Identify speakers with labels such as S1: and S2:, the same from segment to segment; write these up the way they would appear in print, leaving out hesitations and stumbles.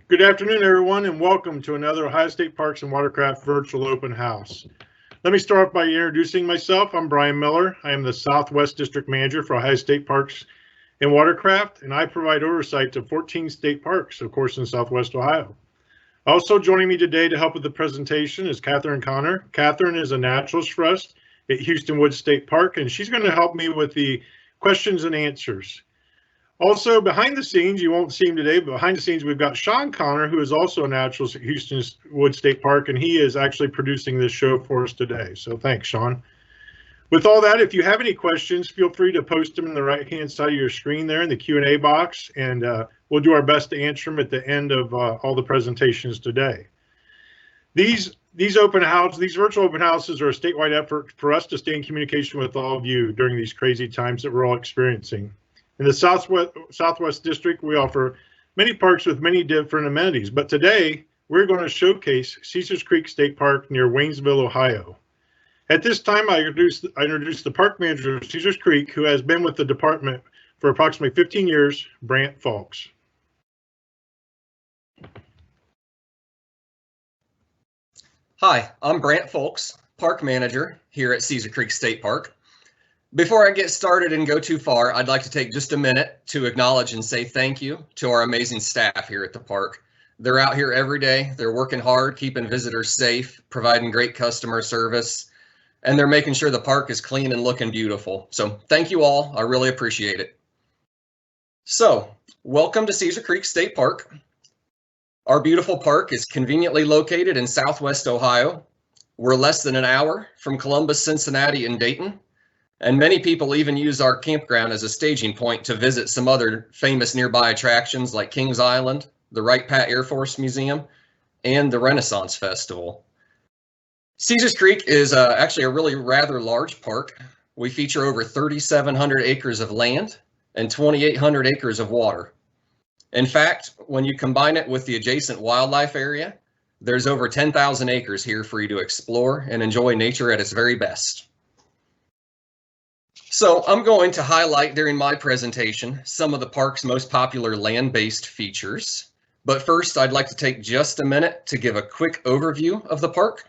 S1: Good afternoon, everyone, and welcome to another Ohio State Parks and Watercraft virtual open house. Let me start off by introducing myself. I'm Brian Miller. I am the Southwest District Manager for Ohio State Parks and Watercraft, and I provide oversight to 14 state parks, of course, in Southwest Ohio. Also joining me today to help with the presentation is Catherine Connor. Catherine is a naturalist for us at Houston Woods State Park, and she's going to help me with the questions and answers. Also, behind the scenes, you won't see him today, but behind the scenes, we've got Sean Connor, who is also a naturalist at Houston Woods State Park, and he is actually producing this show for us today. So thanks, Sean. With all that, if you have any questions, feel free to post them in the right-hand side of your screen there in the Q&A box, and we'll do our best to answer them at the end of all the presentations today. These virtual open houses are a statewide effort for us to stay in communication with all of you during these crazy times that we're all experiencing. In the Southwest District, we offer many parks with many different amenities, but today we're going to showcase Caesars Creek State Park near Waynesville, Ohio. At this time, I introduce the park manager of Caesars Creek, who has been with the department for approximately 15 years, Brant Fulks.
S2: Hi, I'm Brant Fulks, park manager here at Caesars Creek State Park. Before I get started and go too far, I'd like to take just a minute to acknowledge and say thank you to our amazing staff here at the park. They're out here every day. They're working hard, keeping visitors safe, providing great customer service, and they're making sure the park is clean and looking beautiful. So thank you all. I really appreciate it. So welcome to Caesars Creek State Park. Our beautiful park is conveniently located in Southwest Ohio. We're less than an hour from Columbus, Cincinnati, and Dayton. And many people even use our campground as a staging point to visit some other famous nearby attractions like Kings Island, the Wright-Patt Air Force Museum, and the Renaissance Festival. Caesars Creek is actually a really rather large park. We feature over 3,700 acres of land and 2,800 acres of water. In fact, when you combine it with the adjacent wildlife area, there's over 10,000 acres here for you to explore and enjoy nature at its very best. So I'm going to highlight during my presentation some of the park's most popular land-based features. But first, I'd like to take just a minute to give a quick overview of the park.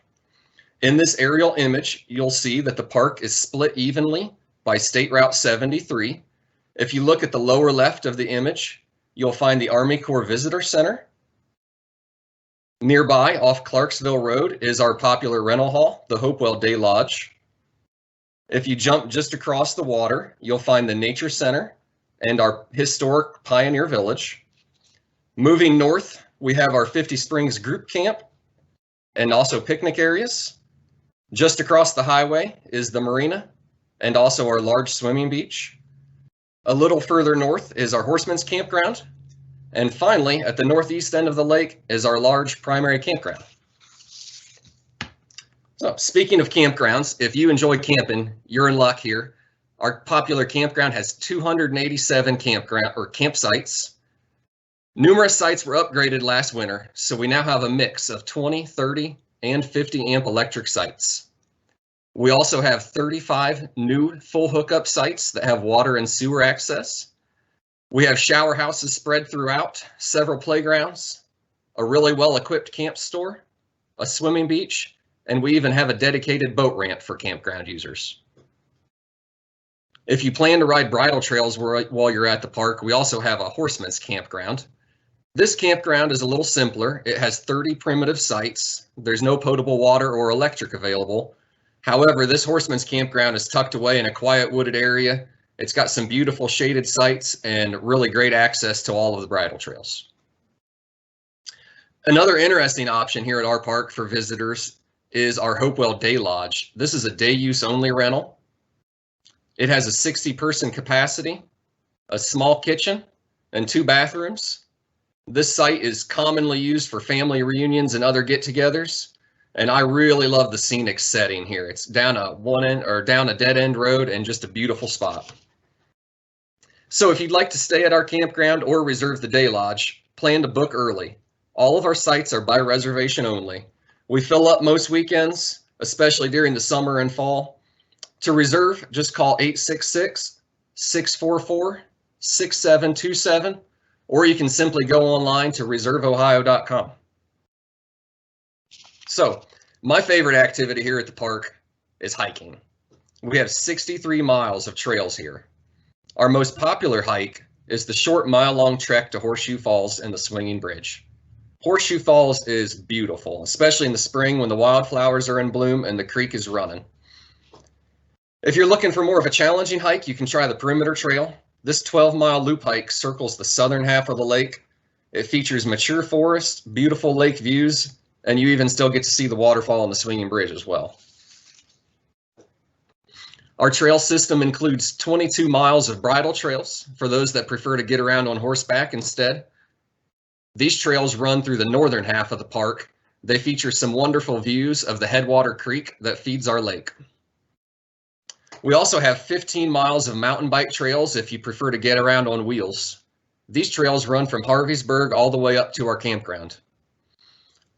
S2: In this aerial image, you'll see that the park is split evenly by State Route 73. If you look at the lower left of the image, you'll find the Army Corps Visitor Center. Nearby, off Clarksville Road, is our popular rental hall, the Hopewell Day Lodge. If you jump just across the water, you'll find the Nature Center and our historic Pioneer Village. Moving north, we have our 50 Springs Group Camp and also picnic areas. Just across the highway is the Marina and also our large swimming beach. A little further north is our Horseman's Campground. And finally, at the northeast end of the lake is our large primary campground. So speaking of campgrounds, if you enjoy camping, you're in luck here. Our popular campground has 287 campsites. Numerous sites were upgraded last winter, so we now have a mix of 20, 30, and 50 amp electric sites. We also have 35 new full hookup sites that have water and sewer access. We have shower houses spread throughout, several playgrounds, a really well-equipped camp store, a swimming beach, and we even have a dedicated boat ramp for campground users. If you plan to ride bridle trails while you're at the park, we also have a Horseman's Campground. This campground is a little simpler. It has 30 primitive sites. There's no potable water or electric available. However, this Horseman's Campground is tucked away in a quiet wooded area. It's got some beautiful shaded sites and really great access to all of the bridle trails. Another interesting option here at our park for visitors is our Hopewell Day Lodge. This is a day use only rental. It has a 60-person capacity, a small kitchen, and 2 bathrooms. This site is commonly used for family reunions and other get-togethers, and I really love the scenic setting here. It's down a dead-end road and just a beautiful spot. So if you'd like to stay at our campground or reserve the day lodge, plan to book early. All of our sites are by reservation only. We fill up most weekends, especially during the summer and fall. To reserve, just call 866-644-6727 or you can simply go online to reserveohio.com. So, my favorite activity here at the park is hiking. We have 63 miles of trails here. Our most popular hike is the short mile-long trek to Horseshoe Falls and the Swinging Bridge. Horseshoe Falls is beautiful, especially in the spring when the wildflowers are in bloom and the creek is running. If you're looking for more of a challenging hike, you can try the Perimeter Trail. This 12-mile loop hike circles the southern half of the lake. It features mature forests, beautiful lake views, and you even still get to see the waterfall and the Swinging Bridge as well. Our trail system includes 22 miles of bridle trails for those that prefer to get around on horseback instead. These trails run through the northern half of the park. They feature some wonderful views of the Headwater Creek that feeds our lake. We also have 15 miles of mountain bike trails if you prefer to get around on wheels. These trails run from Harveysburg all the way up to our campground.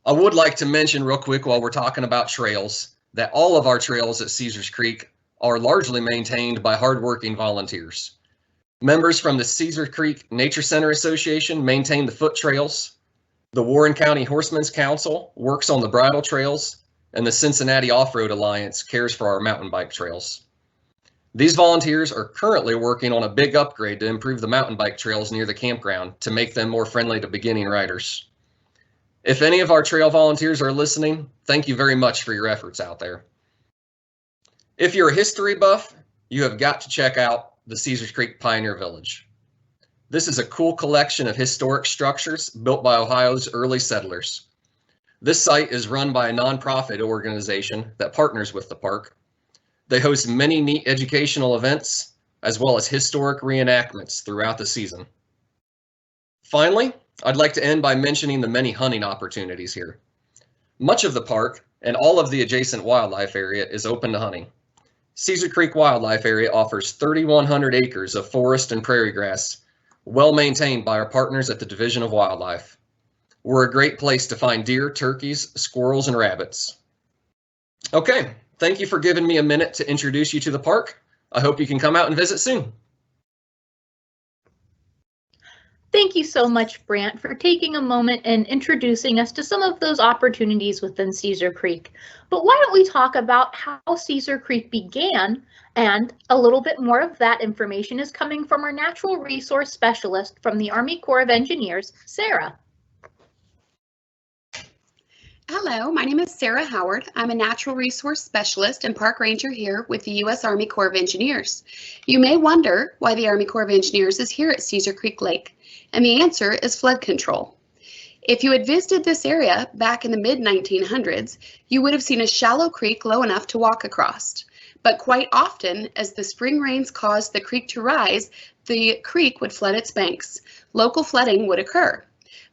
S2: I would like to mention real quick while we're talking about trails that all of our trails at Caesars Creek are largely maintained by hardworking volunteers. Members from the Caesar Creek Nature Center Association maintain the foot trails. The Warren County Horsemen's Council works on the bridle trails, and the Cincinnati Off-Road Alliance cares for our mountain bike trails. These volunteers are currently working on a big upgrade to improve the mountain bike trails near the campground to make them more friendly to beginning riders. If any of our trail volunteers are listening, thank you very much for your efforts out there. If you're a history buff, you have got to check out the Caesars Creek Pioneer Village. This is a cool collection of historic structures built by Ohio's early settlers. This site is run by a nonprofit organization that partners with the park. They host many neat educational events, as well as historic reenactments throughout the season. Finally, I'd like to end by mentioning the many hunting opportunities here. Much of the park and all of the adjacent wildlife area is open to hunting. Caesar Creek Wildlife Area offers 3,100 acres of forest and prairie grass, well maintained by our partners at the Division of Wildlife. We're a great place to find deer, turkeys, squirrels, and rabbits. Okay, thank you for giving me a minute to introduce you to the park. I hope you can come out and visit soon.
S3: Thank you so much, Brant, for taking a moment and introducing us to some of those opportunities within Caesar Creek. But why don't we talk about how Caesar Creek began, and a little bit more of that information is coming from our natural resource specialist from the Army Corps of Engineers, Sarah.
S4: Hello, my name is Sarah Howard. I'm a natural resource specialist and park ranger here with the U.S. Army Corps of Engineers. You may wonder why the Army Corps of Engineers is here at Caesar Creek Lake, and the answer is flood control. If you had visited this area back in the mid-1900s, you would have seen a shallow creek low enough to walk across. But quite often, as the spring rains caused the creek to rise, the creek would flood its banks. Local flooding would occur.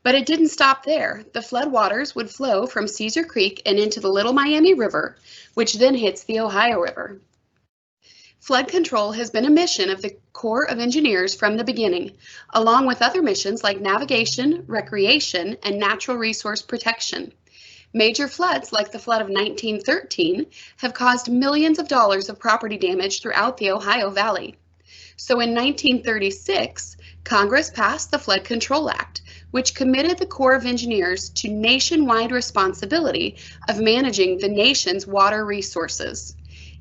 S4: But it didn't stop there. The floodwaters would flow from Caesar Creek and into the Little Miami River, which then hits the Ohio River. Flood control has been a mission of the Corps of Engineers from the beginning, along with other missions like navigation, recreation, and natural resource protection. Major floods like the flood of 1913 have caused millions of dollars of property damage throughout the Ohio Valley. So in 1936, Congress passed the Flood Control Act, which committed the Corps of Engineers to nationwide responsibility of managing the nation's water resources.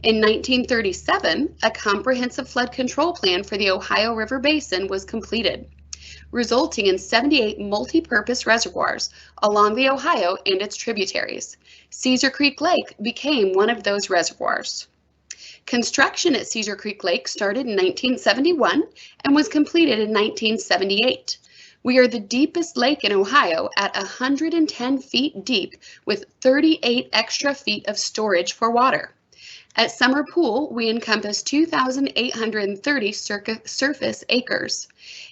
S4: In 1937, a comprehensive flood control plan for the Ohio River Basin was completed, resulting in 78 multi-purpose reservoirs along the Ohio and its tributaries. Caesar Creek Lake became one of those reservoirs. Construction at Caesar Creek Lake started in 1971 and was completed in 1978. We are the deepest lake in Ohio at 110 feet deep with 38 extra feet of storage for water. At Summer Pool, we encompass 2,830 surface acres.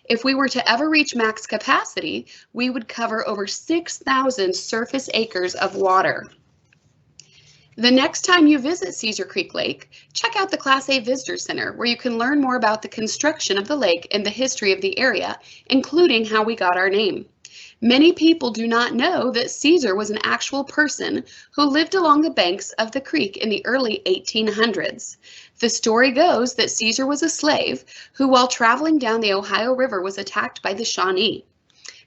S4: If we were to ever reach max capacity, we would cover over 6,000 surface acres of water. The next time you visit Caesar Creek Lake, check out the Class A Visitor Center, where you can learn more about the construction of the lake and the history of the area, including how we got our name. Many people do not know that Caesar was an actual person who lived along the banks of the creek in the early 1800s. The story goes that Caesar was a slave who, while traveling down the Ohio River, was attacked by the Shawnee.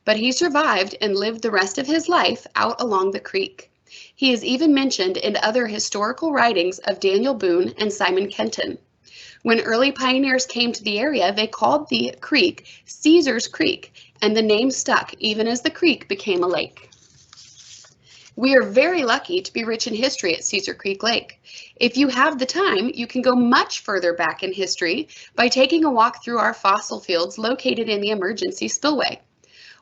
S4: but he survived and lived the rest of his life out along the creek. He is even mentioned in other historical writings of Daniel Boone and Simon Kenton. When early pioneers came to the area, they called the creek Caesar's Creek, and the name stuck even as the creek became a lake. We are very lucky to be rich in history at Caesar Creek Lake. If you have the time, you can go much further back in history by taking a walk through our fossil fields located in the emergency spillway.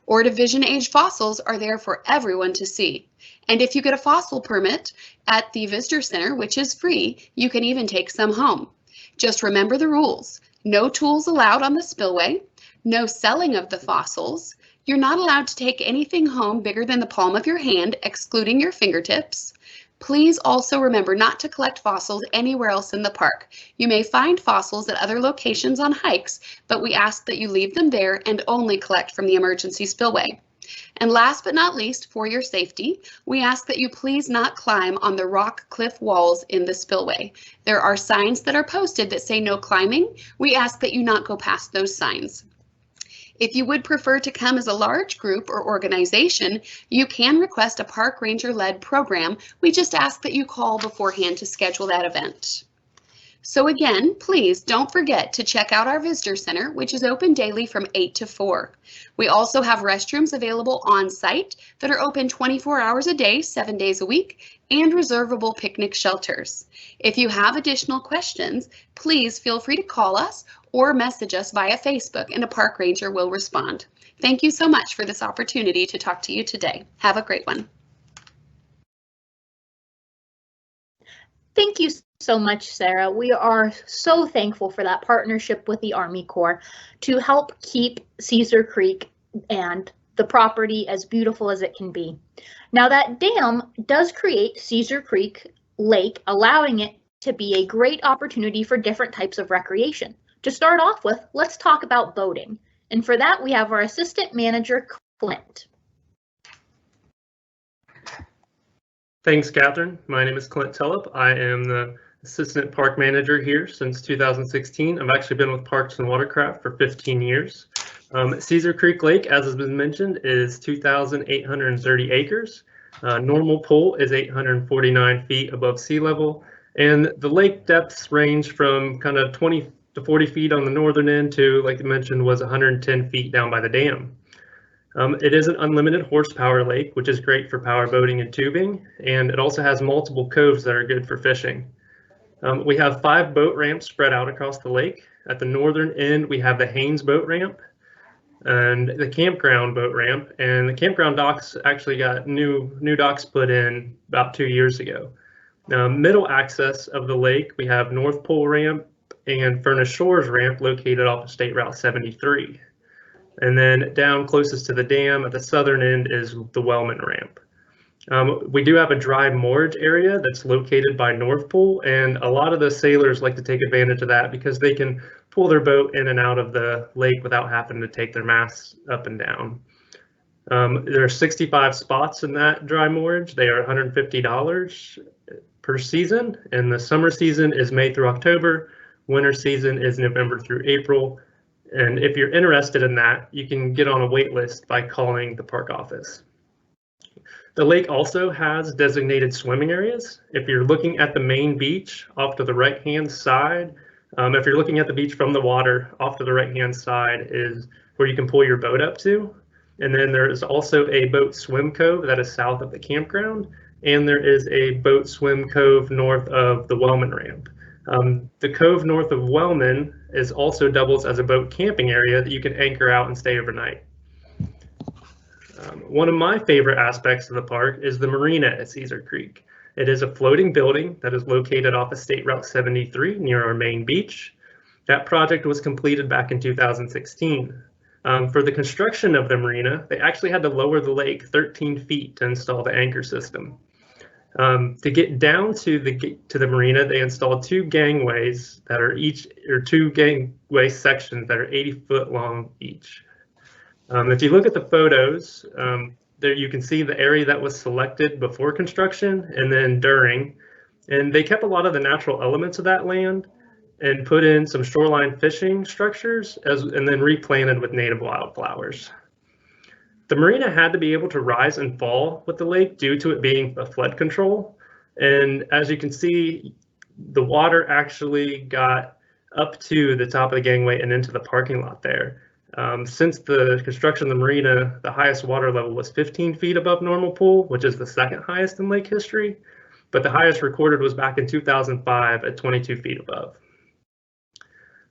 S4: Ordovician-age fossils are there for everyone to see. And if you get a fossil permit at the Visitor Center, which is free, you can even take some home. Just remember the rules. No tools allowed on the spillway, no selling of the fossils. You're not allowed to take anything home bigger than the palm of your hand, excluding your fingertips. Please also remember not to collect fossils anywhere else in the park. You may find fossils at other locations on hikes, but we ask that you leave them there and only collect from the emergency spillway. And last but not least, for your safety, we ask that you please not climb on the rock cliff walls in the spillway. There are signs that are posted that say no climbing. We ask that you not go past those signs. If you would prefer to come as a large group or organization, you can request a park ranger-led program. We just ask that you call beforehand to schedule that event. So again, please don't forget to check out our visitor center, which is open daily from 8 to 4. We also have restrooms available on site that are open 24 hours a day, 7 days a week, and reservable picnic shelters. If you have additional questions, please feel free to call us or message us via Facebook, and a park ranger will respond. Thank you so much for this opportunity to talk to you today. Have a great one.
S3: Thank you so much, Sarah. We are so thankful for that partnership with the Army Corps to help keep Caesar Creek and the property as beautiful as it can be. Now, that dam does create Caesar Creek Lake, allowing it to be a great opportunity for different types of recreation. To start off with, let's talk about boating. And for that, we have our assistant manager, Clint.
S5: Thanks, Catherine. My name is Clint Tulip. I am the assistant park manager here since 2016. I've actually been with Parks and Watercraft for 15 years. Caesar Creek Lake, as has been mentioned, is 2,830 acres. Normal pool is 849 feet above sea level, and the lake depths range from kind of 20 to 40 feet on the northern end to, like you mentioned, was 110 feet down by the dam. It is an unlimited horsepower lake, which is great for power boating and tubing, and it also has multiple coves that are good for fishing. We have 5 boat ramps spread out across the lake. At the northern end, we have the Haynes boat ramp and the campground boat ramp, and the campground docks actually got new docks put in about 2 years ago. Middle access of the lake, we have North Pole ramp and Furnace Shores ramp located off of State Route 73. And then down closest to the dam at the southern end is the Wellman ramp. We do have a dry moorage area that's located by North Pole, and a lot of the sailors like to take advantage of that because they can pull their boat in and out of the lake without having to take their masts up and down. There are 65 spots in that dry moorage. They are $150 per season, and the summer season is May through October. Winter season is November through April. And if you're interested in that, you can get on a wait list by calling the park office. The lake also has designated swimming areas. If you're looking at the main beach off to the right-hand side, if you're looking at the beach from the water, off to the right-hand side is where you can pull your boat up to. And then there is also a boat swim cove that is south of the campground. And there is a boat swim cove north of the Wellman ramp. The cove north of Wellman is also doubles as a boat camping area that you can anchor out and stay overnight. One of my favorite aspects of the park is the Marina at Caesar Creek. It is a floating building that is located off of State Route 73 near our main beach. That project was completed back in 2016. For the construction of the marina, they actually had to lower the lake 13 feet to install the anchor system. To get down to the marina, they installed 2 gangways that are two gangway sections that are 80 foot long each. If you look at the photos, there you can see the area that was selected before construction and then during, and they kept a lot of the natural elements of that land and put in some shoreline fishing structures and then replanted with native wildflowers. The marina had to be able to rise and fall with the lake due to it being a flood control. And as you can see, the water actually got up to the top of the gangway and into the parking lot there. Since the construction of the marina, the highest water level was 15 feet above normal pool, which is the second highest in lake history, but the highest recorded was back in 2005 at 22 feet above.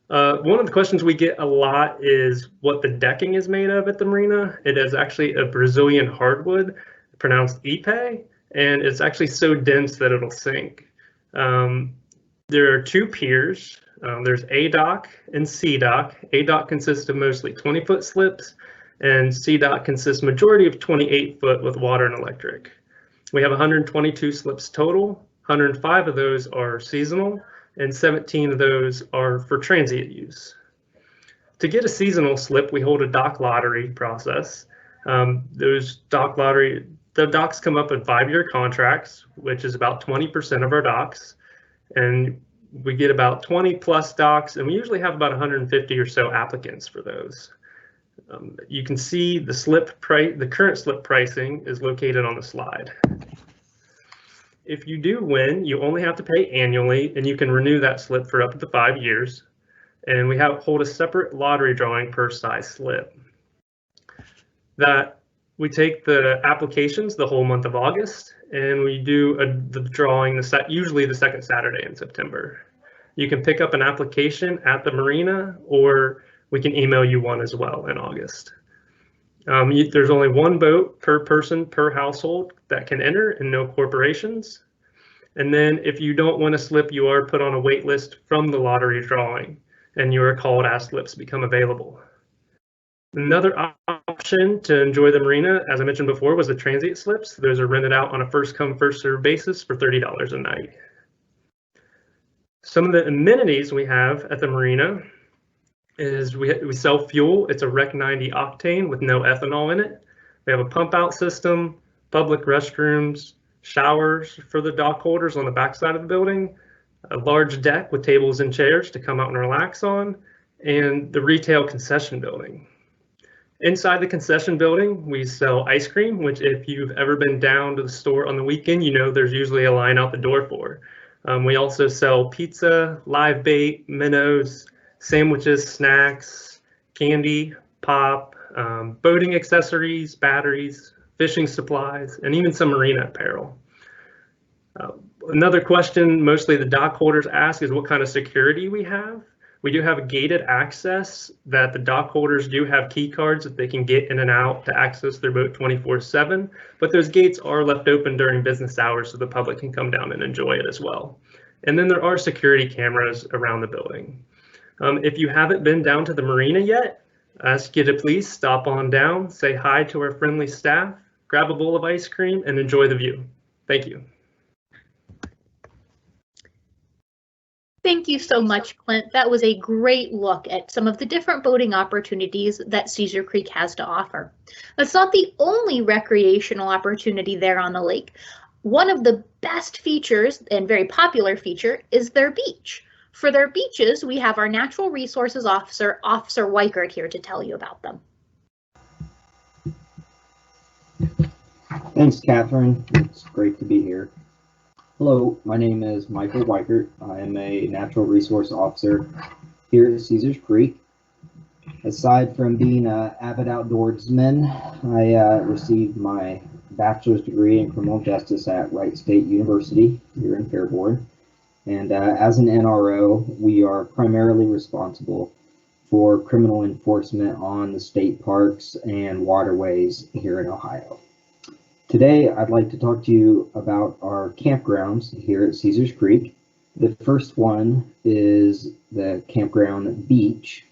S5: One of the questions we get a lot is what the decking is made of at the marina. It is actually a Brazilian hardwood, pronounced ipe, and it's actually so dense that it'll sink. There are two piers. There's A dock and C dock. A dock consists of mostly 20-foot slips, and C dock consists majority of 28-foot with water and electric. We have 122 slips total. 105 of those are seasonal, and 17 of those are for transient use. To get a seasonal slip, we hold a dock lottery process. The docks come up in 5-year contracts, which is about 20% of our docks, and we get about 20 plus docks, and we usually have about 150 or so applicants for those. You can see the current slip pricing is located on the slide. If you do win, you only have to pay annually, and you can renew that slip for up to 5 years. And we hold a separate lottery drawing per size slip. We take the applications the whole month of August, and we do the drawing usually the second Saturday in September. You can pick up an application at the marina, or we can email you one as well in August. There's only one boat per person per household that can enter, and no corporations. And then if you don't win a slip, you are put on a wait list from the lottery drawing, and you are called as slips become available. Another option to enjoy the marina, as I mentioned before, was the transient slips. Those are rented out on a first come, first served basis for $30 a night. Some of the amenities we have at the marina is we sell fuel. It's a Rec 90 octane with no ethanol in it. We have a pump out system, public restrooms, showers for the dock holders on the back side of the building, a large deck with tables and chairs to come out and relax on, and the retail concession building. Inside the concession building, we sell ice cream, which if you've ever been down to the store on the weekend, you know there's usually a line out the door for. We also sell pizza, live bait, minnows, sandwiches, snacks, candy, pop, boating accessories, batteries, fishing supplies, and even some marina apparel. Another question mostly the dock holders ask is what kind of security we have. We do have a gated access that the dock holders do have key cards that they can get in and out to access their boat 24/7, but those gates are left open during business hours so the public can come down and enjoy it as well. And then there are security cameras around the building. If you haven't been down to the marina yet, I ask you to please stop on down, say hi to our friendly staff, grab a bowl of ice cream, and enjoy the view. Thank you.
S3: Thank you so much, Clint. That was a great look at some of the different boating opportunities that Caesar Creek has to offer. That's not the only recreational opportunity there on the lake. One of the best features and very popular feature is their beach. For their beaches, we have our Natural Resources Officer, Officer Weichert, here to tell you about them.
S6: Thanks, Catherine. It's great to be here. Hello, my name is Michael Weichert. I am a Natural Resource Officer here at Caesars Creek. Aside from being an avid outdoorsman, I received my bachelor's degree in criminal justice at Wright State University here in Fairborn. And as an NRO, we are primarily responsible for criminal enforcement on the state parks and waterways here in Ohio. Today, I'd like to talk to you about our campgrounds here at Caesars Creek. The first one is the Campground Beach.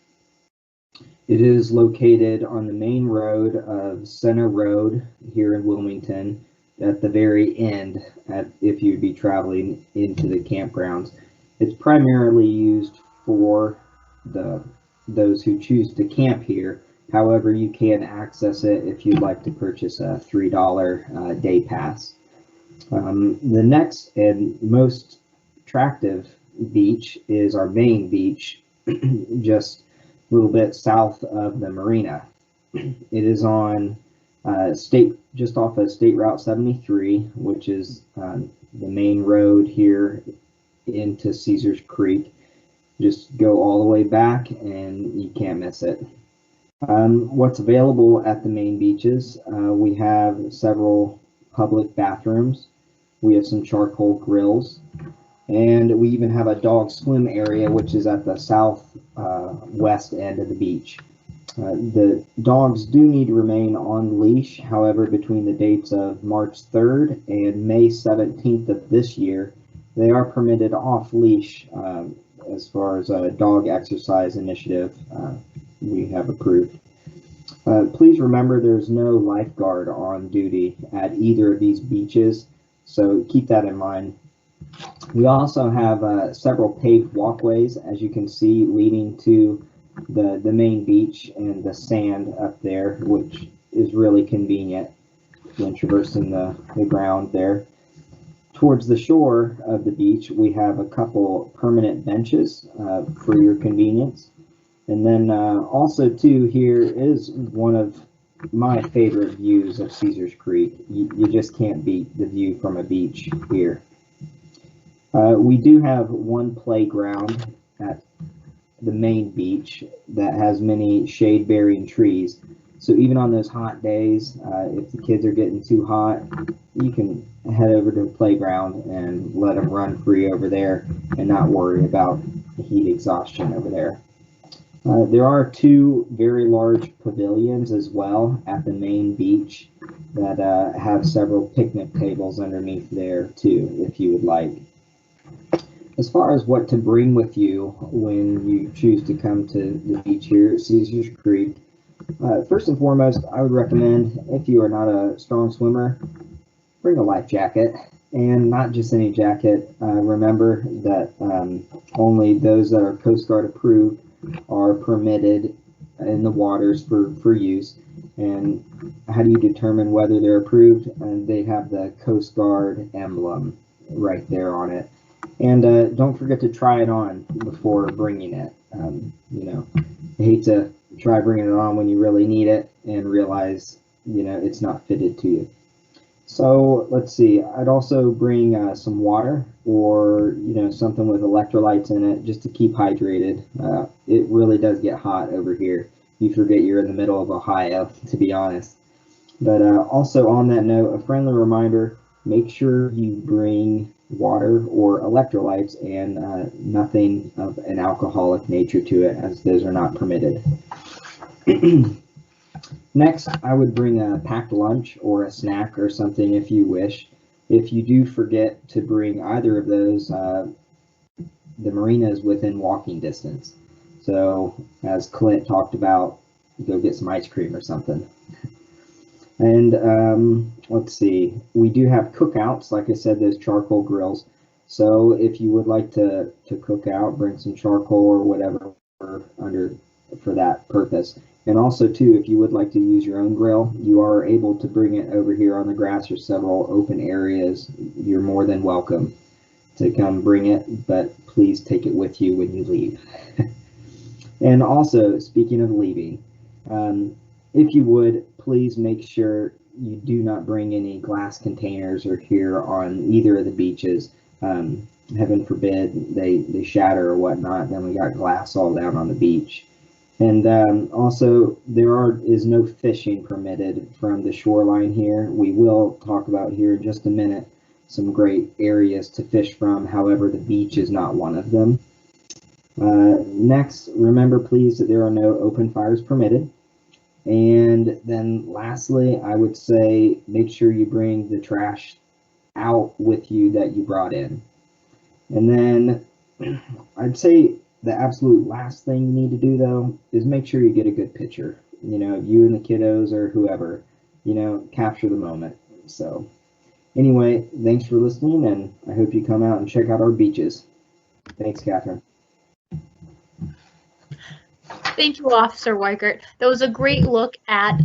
S6: It is located on the main road of Center Road here in Wilmington at the very end if you'd be traveling into the campgrounds. It's primarily used for those who choose to camp here. However, you can access it if you'd like to purchase a $3 day pass. The next and most attractive beach is our main beach, just a little bit south of the marina. It is on just off of State Route 73, which is the main road here into Caesars Creek. Just go all the way back and you can't miss it. What's available at the main beaches, we have several public bathrooms. We have some charcoal grills, and we even have a dog swim area, which is at the southwest end of the beach. The dogs do need to remain on leash. However, between the dates of March 3rd and May 17th of this year, they are permitted off leash as far as a dog exercise initiative we have approved. Please remember there's no lifeguard on duty at either of these beaches, so keep that in mind. We also have several paved walkways, as you can see, leading to the main beach and the sand up there, which is really convenient when traversing the ground there. Towards the shore of the beach, we have a couple permanent benches for your convenience. And then also too, here is one of my favorite views of Caesars Creek. You just can't beat the view from a beach here. We do have one playground at the main beach that has many shade-bearing trees. So even on those hot days, if the kids are getting too hot, you can head over to the playground and let them run free over there and not worry about heat exhaustion over there. There are two very large pavilions as well at the main beach that have several picnic tables underneath there too, if you would like. As far as what to bring with you when you choose to come to the beach here at Caesars Creek, first and foremost, I would recommend, if you are not a strong swimmer, bring a life jacket, and not just any jacket. Remember that only those that are Coast Guard approved are permitted in the waters for use. And how do you determine whether they're approved? And they have the Coast Guard emblem right there on it. And don't forget to try it on before bringing it. You know, I hate to try bringing it on when you really need it and realize, you know, it's not fitted to you. So let's see, I'd also bring some water or, you know, something with electrolytes in it just to keep hydrated. It really does get hot over here. You forget you're in the middle of Ohio, to be honest. But also on that note, a friendly reminder, make sure you bring water or electrolytes and nothing of an alcoholic nature to it, as those are not permitted. Next, I would bring a packed lunch or a snack or something if you wish. If you do forget to bring either of those, the marina is within walking distance. So as Clint talked about, go get some ice cream or something. And let's see, we do have cookouts, like I said, those charcoal grills. So if you would like to cook out, bring some charcoal or whatever for that purpose. And also too, if you would like to use your own grill, you are able to bring it over here on the grass or several open areas. You're more than welcome to come bring it, but please take it with you when you leave. And also, speaking of leaving, if you would, please make sure you do not bring any glass containers or here on either of the beaches. Heaven forbid they shatter or whatnot, then we got glass all down on the beach. And also, there is no fishing permitted from the shoreline here. We will talk about here in just a minute some great areas to fish from. However, the beach is not one of them. Next, remember please that there are no open fires permitted. And then lastly, I would say make sure you bring the trash out with you that you brought in. And then I'd say the absolute last thing you need to do though is make sure you get a good picture. You know, you and the kiddos or whoever, you know, capture the moment. So anyway, thanks for listening, and I hope you come out and check out our beaches. Thanks, Catherine.
S3: Thank you, Officer Weikert. That was a great look at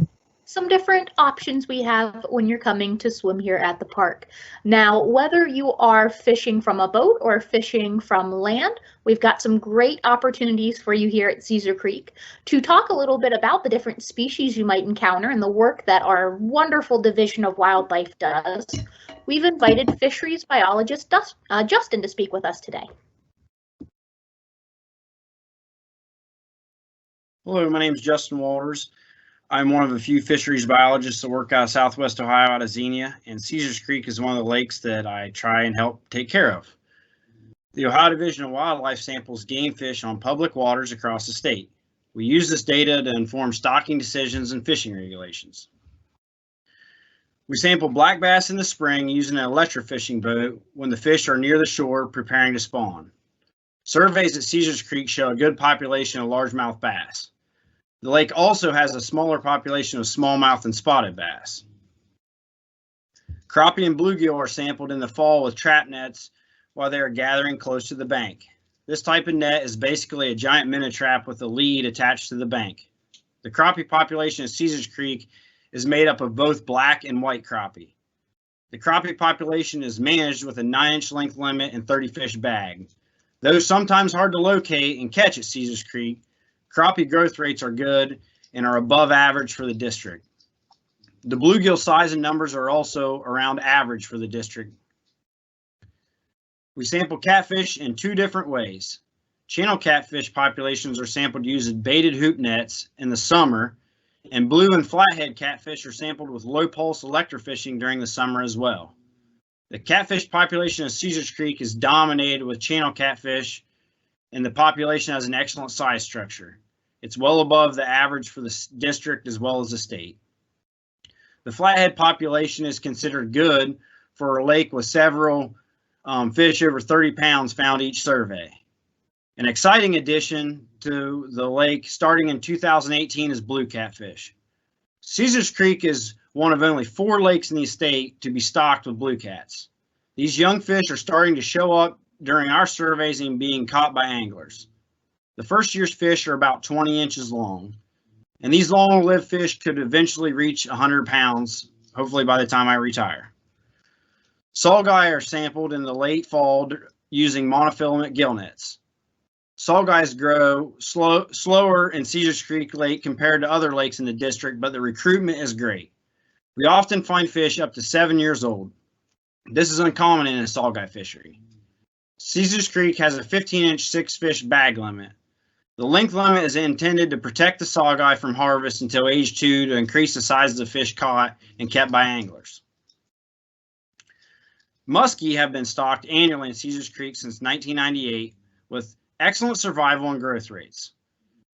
S3: some different options we have when you're coming to swim here at the park. Now, whether you are fishing from a boat or fishing from land, we've got some great opportunities for you here at Caesar Creek. To talk a little bit about the different species you might encounter and the work that our wonderful Division of Wildlife does, we've invited fisheries biologist Justin to speak with us today.
S7: Hello, my name is Justin Walters. I'm one of a few fisheries biologists that work out of Southwest Ohio out of Xenia, and Caesars Creek is one of the lakes that I try and help take care of. The Ohio Division of Wildlife samples game fish on public waters across the state. We use this data to inform stocking decisions and fishing regulations. We sample black bass in the spring using an electrofishing boat when the fish are near the shore preparing to spawn. Surveys at Caesars Creek show a good population of largemouth bass. The lake also has a smaller population of smallmouth and spotted bass. Crappie and bluegill are sampled in the fall with trap nets while they are gathering close to the bank. This type of net is basically a giant minnow trap with a lead attached to the bank. The crappie population at Caesars Creek is made up of both black and white crappie. The crappie population is managed with a 9-inch length limit and 30 fish bag. Though sometimes hard to locate and catch at Caesars Creek, crappie growth rates are good and are above average for the district. The bluegill size and numbers are also around average for the district. We sample catfish in 2 different ways. Channel catfish populations are sampled using baited hoop nets in the summer, and blue and flathead catfish are sampled with low pulse electrofishing during the summer as well. The catfish population of Caesars Creek is dominated with channel catfish, and the population has an excellent size structure. It's well above the average for the district as well as the state. The flathead population is considered good for a lake with several fish over 30 pounds found each survey. An exciting addition to the lake starting in 2018 is blue catfish. Caesars Creek is one of only 4 lakes in the state to be stocked with blue cats. These young fish are starting to show up during our surveys and being caught by anglers. The first year's fish are about 20 inches long, and these long-lived fish could eventually reach 100 pounds, hopefully by the time I retire. Saugeye are sampled in the late fall using monofilament gill nets. Saugeyes grow slower in Caesars Creek Lake compared to other lakes in the district, but the recruitment is great. We often find fish up to 7 years old. This is uncommon in a saugeye fishery. Caesars Creek has a 15-inch 6-fish bag limit. The length limit is intended to protect the saugeye from harvest until age 2 to increase the size of the fish caught and kept by anglers. Muskie have been stocked annually in Caesars Creek since 1998 with excellent survival and growth rates.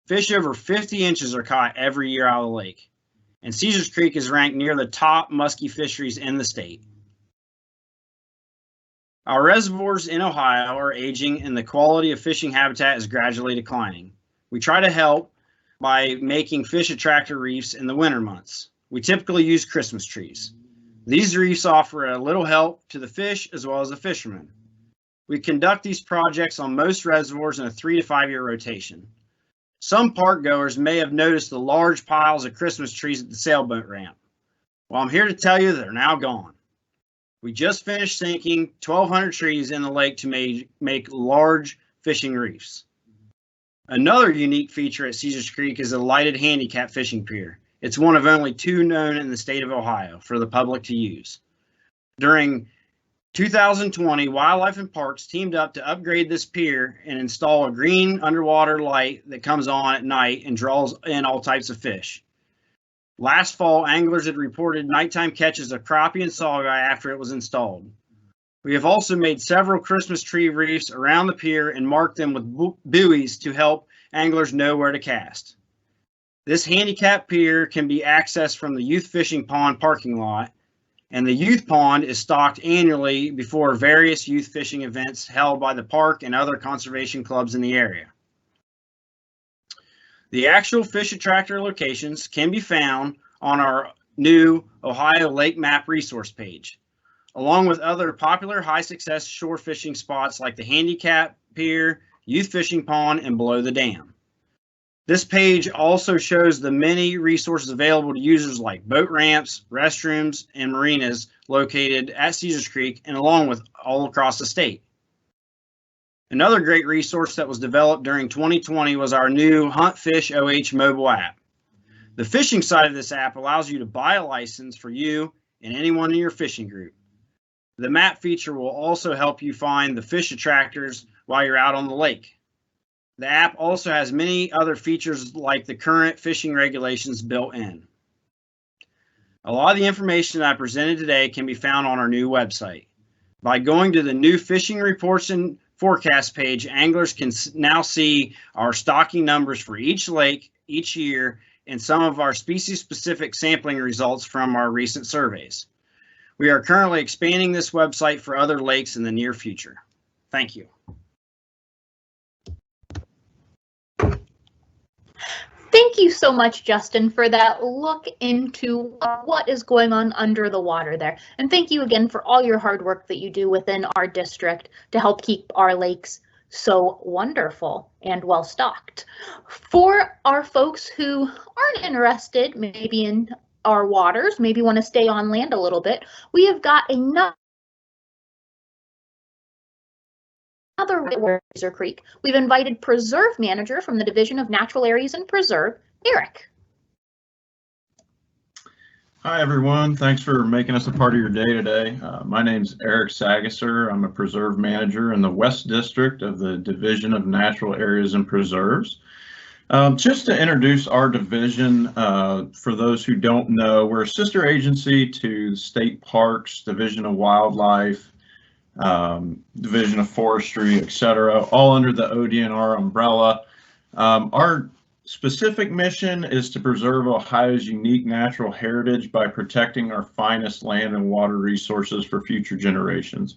S7: Fish over 50 inches are caught every year out of the lake, and Caesars Creek is ranked near the top muskie fisheries in the state. Our reservoirs in Ohio are aging and the quality of fishing habitat is gradually declining. We try to help by making fish attractor reefs in the winter months. We typically use Christmas trees. These reefs offer a little help to the fish as well as the fishermen. We conduct these projects on most reservoirs in a 3 to 5 year rotation. Some park goers may have noticed the large piles of Christmas trees at the sailboat ramp. Well, I'm here to tell you they're now gone. We just finished sinking 1,200 trees in the lake to make large fishing reefs. Another unique feature at Caesars Creek is a lighted handicap fishing pier. It's one of only 2 known in the state of Ohio for the public to use. During 2020, Wildlife and Parks teamed up to upgrade this pier and install a green underwater light that comes on at night and draws in all types of fish. Last fall, anglers had reported nighttime catches of crappie and saugeye after it was installed. We have also made several Christmas tree reefs around the pier and marked them with buoys to help anglers know where to cast. This handicap pier can be accessed from the youth fishing pond parking lot, and the youth pond is stocked annually before various youth fishing events held by the park and other conservation clubs in the area. The actual fish attractor locations can be found on our new Ohio Lake Map resource page, along with other popular high success shore fishing spots like the handicap pier, youth fishing pond, and below the dam. This page also shows the many resources available to users like boat ramps, restrooms, and marinas located at Caesars Creek and along with all across the state. Another great resource that was developed during 2020 was our new Hunt Fish OH mobile app. The fishing side of this app allows you to buy a license for you and anyone in your fishing group. The map feature will also help you find the fish attractors while you're out on the lake. The app also has many other features like the current fishing regulations built in. A lot of the information that I presented today can be found on our new website. By going to the new fishing reports and forecast page, anglers can now see our stocking numbers for each lake each year and some of our species-specific sampling results from our recent surveys. We are currently expanding this website for other lakes in the near future. Thank you.
S3: Thank you so much, Justin, for that look into what is going on under the water there. And thank you again for all your hard work that you do within our district to help keep our lakes so wonderful and well stocked. For our folks who aren't interested maybe in our waters, maybe want to stay on land a little bit, we have got another Caesar Creek. We've invited Preserve Manager from the Division of Natural Areas and Preserve, Eric.
S8: Hi, everyone. Thanks for making us a part of your day today. My name's Eric Sagasser. I'm a Preserve Manager in the West District of the Division of Natural Areas and Preserves. Just to introduce our division, for those who don't know, we're a sister agency to the State Parks, Division of Wildlife, Division of Forestry, etc., all under the OhioDNR umbrella. Our specific mission is to preserve Ohio's unique natural heritage by protecting our finest land and water resources for future generations.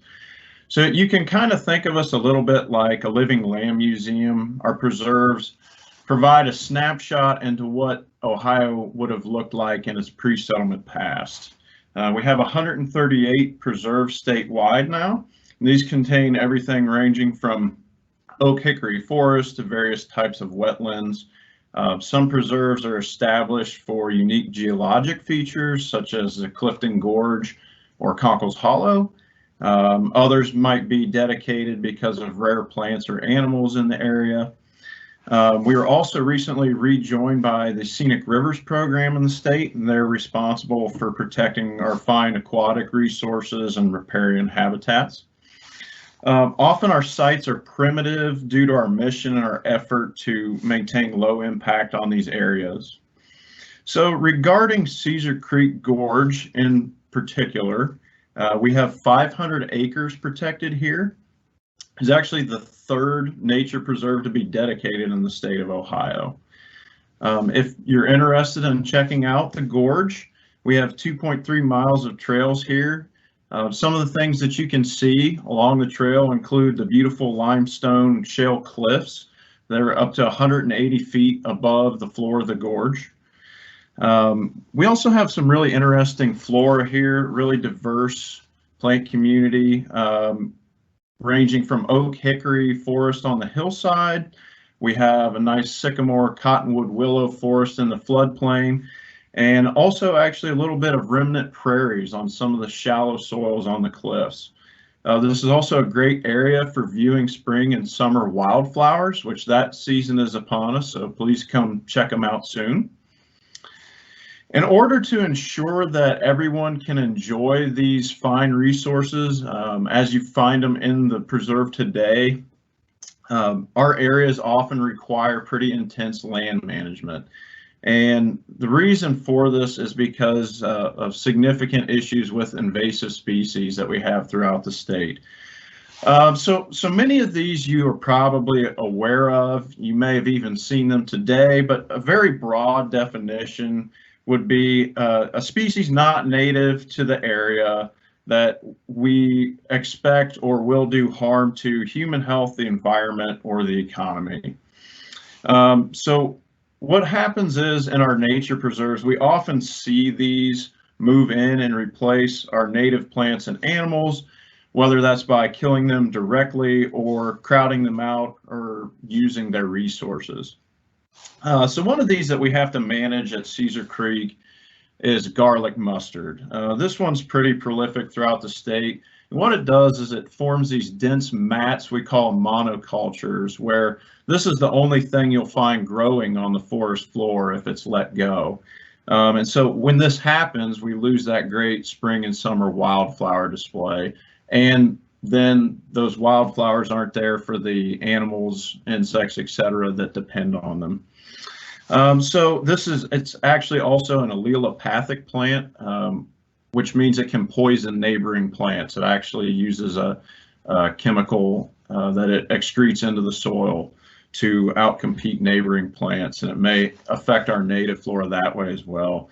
S8: So you can kind of think of us a little bit like a living land museum. Our preserves provide a snapshot into what Ohio would have looked like in its pre-settlement past. We have 138 preserves statewide now. These contain everything ranging from oak hickory forest to various types of wetlands. Some preserves are established for unique geologic features such as the Clifton Gorge or Conkle's Hollow. Others might be dedicated because of rare plants or animals in the area. We were also recently rejoined by the Scenic Rivers program in the state, and they're responsible for protecting our fine aquatic resources and riparian habitats. Often our sites are primitive due to our mission and our effort to maintain low impact on these areas. So regarding Caesar Creek Gorge in particular, we have 500 acres protected here. It's actually the third nature preserve to be dedicated in the state of Ohio. If you're interested in checking out the gorge, we have 2.3 miles of trails here. Some of the things that you can see along the trail include the beautiful limestone shale cliffs that are up to 180 feet above the floor of the gorge. We also have some really interesting flora here, really diverse plant community, ranging from oak hickory forest on the hillside. We have a nice sycamore cottonwood willow forest in the floodplain, and also actually a little bit of remnant prairies on some of the shallow soils on the cliffs. This is also a great area for viewing spring and summer wildflowers, which that season is upon us, so please come check them out soon. In order to ensure that everyone can enjoy these fine resources as you find them in the preserve today, our areas often require pretty intense land management. And the reason for this is because of significant issues with invasive species that we have throughout the state. So many of these you are probably aware of. You may have even seen them today, but a very broad definition would be a species not native to the area that we expect or will do harm to human health, the environment, or the economy. So what happens is in our nature preserves, we often see these move in and replace our native plants and animals, whether that's by killing them directly or crowding them out or using their resources. So one of these that we have to manage at Caesar Creek is garlic mustard. This one's pretty prolific throughout the state. And what it does is it forms these dense mats we call monocultures, where this is the only thing you'll find growing on the forest floor if it's let go. And so when this happens, we lose that great spring and summer wildflower display. And then those wildflowers aren't there for the animals, insects, etc. that depend on them. So it's actually also an allelopathic plant, which means it can poison neighboring plants. It actually uses a chemical that it excretes into the soil to outcompete neighboring plants, and it may affect our native flora that way as well.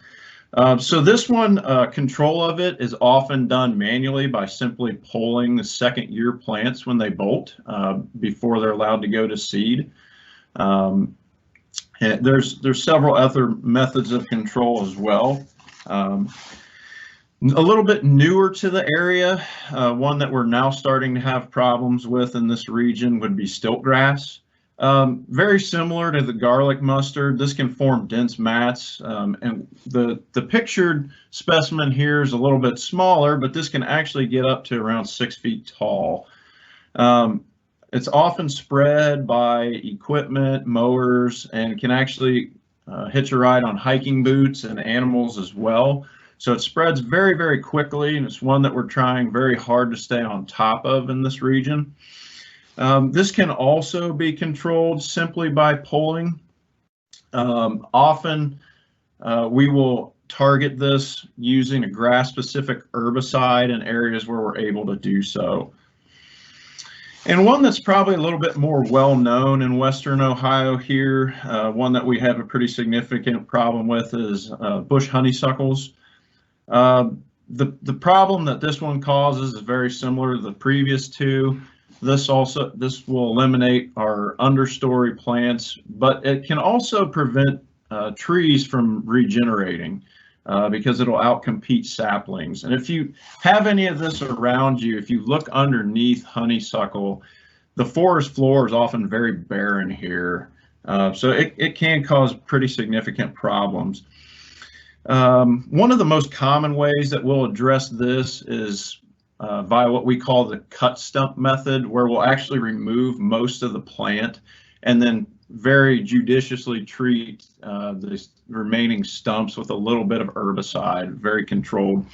S8: So this one, control of it is often done manually by simply pulling the second year plants when they bolt before they're allowed to go to seed. And there's several other methods of control as well. A little bit newer to the area, one that we're now starting to have problems with in this region would be stiltgrass. Very similar to the garlic mustard, this can form dense mats, and the pictured specimen here is a little bit smaller, but this can actually get up to around 6 feet tall. It's often spread by equipment, mowers, and can actually hitch a ride on hiking boots and animals as well. So it spreads very, very quickly, and it's one that we're trying very hard to stay on top of in this region. This can also be controlled simply by pulling. Often we will target this using a grass-specific herbicide in areas where we're able to do so. And one that's probably a little bit more well-known in Western Ohio here, one that we have a pretty significant problem with is bush honeysuckles. The problem that this one causes is very similar to the previous two. This will eliminate our understory plants, but it can also prevent trees from regenerating because it'll outcompete saplings. And if you have any of this around you, if you look underneath honeysuckle, the forest floor is often very barren here. So it can cause pretty significant problems. One of the most common ways that we'll address this is via what we call the cut stump method, where we'll actually remove most of the plant and then very judiciously treat the remaining stumps with a little bit of herbicide, very controlled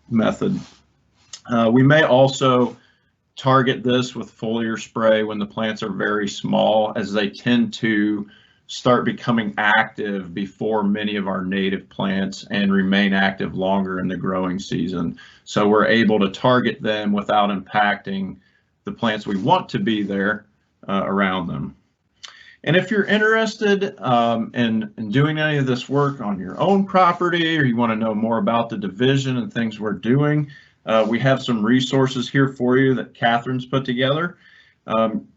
S8: method. We may also target this with foliar spray when the plants are very small, as they tend to start becoming active before many of our native plants and remain active longer in the growing season. So we're able to target them without impacting the plants we want to be there around them. And if you're interested in doing any of this work on your own property, or you want to know more about the division and things we're doing, we have some resources here for you that Catherine's put together.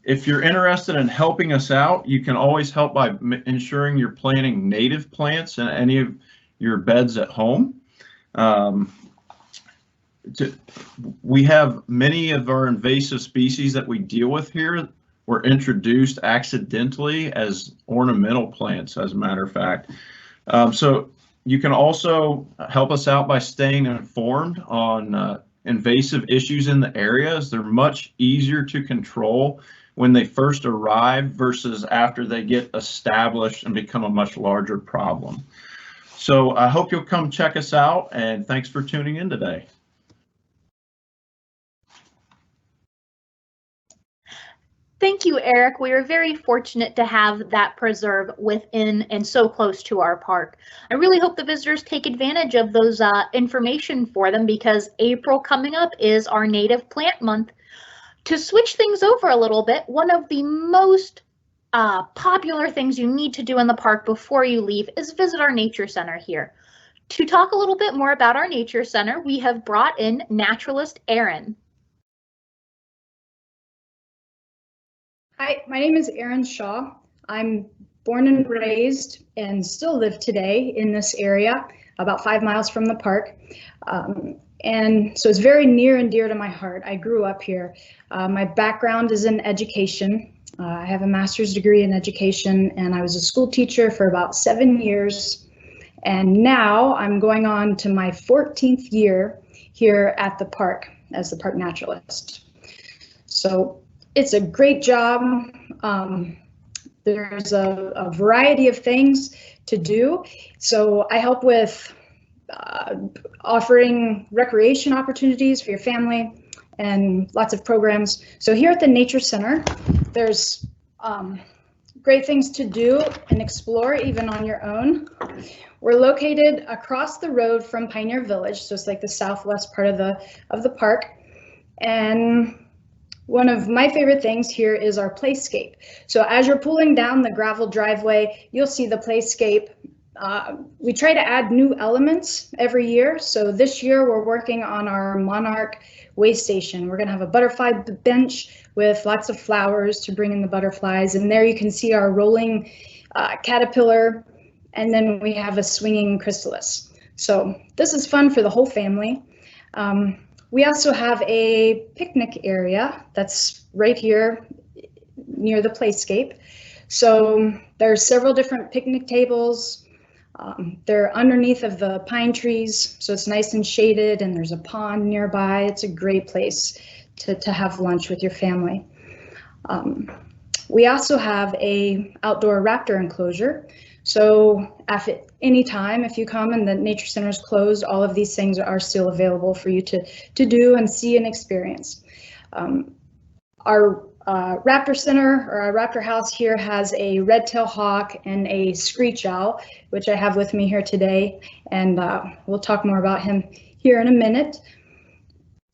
S8: If you're interested in helping us out, you can always help by ensuring you're planting native plants in any of your beds at home. We have many of our invasive species that we deal with here were introduced accidentally as ornamental plants, as a matter of fact. So you can also help us out by staying informed on invasive issues in the areas. They're much easier to control when they first arrive versus after they get established and become a much larger problem. So I hope you'll come check us out, and thanks for tuning in today.
S3: Thank you, Eric. We are very fortunate to have that preserve within and so close to our park. I really hope the visitors take advantage of those information for them, because April coming up is our Native Plant Month. To switch things over a little bit, one of the most popular things you need to do in the park before you leave is visit our Nature Center here. To talk a little bit more about our Nature Center, we have brought in naturalist Erin.
S9: Hi, my name is Erin Shaw. I'm born and raised and still live today in this area, about 5 miles from the park. And so it's very near and dear to my heart. I grew up here. My background is in education. I have a master's degree in education, and I was a school teacher for about 7 years. And now I'm going on to my 14th year here at the park as the park naturalist. So it's a great job. There's a variety of things to do. So I help with offering recreation opportunities for your family and lots of programs. So here at the Nature Center, there's great things to do and explore even on your own. We're located across the road from Pioneer Village, so it's like the southwest part of the park. And one of my favorite things here is our playscape. So as you're pulling down the gravel driveway, you'll see the playscape. We try to add new elements every year. So this year we're working on our Monarch way station. We're going to have a butterfly bench with lots of flowers to bring in the butterflies. And there you can see our rolling caterpillar. And then we have a swinging chrysalis. So this is fun for the whole family. We also have a picnic area that's right here near the playscape. So there's several different picnic tables. They're underneath of the pine trees, so it's nice and shaded, and there's a pond nearby. It's a great place to have lunch with your family. We also have a outdoor raptor enclosure. So at any time, if you come and the Nature Center is closed, all of these things are still available for you to do and see and experience. Our Raptor Center, or our Raptor House here, has a red-tailed hawk and a screech owl, which I have with me here today, and we'll talk more about him here in a minute.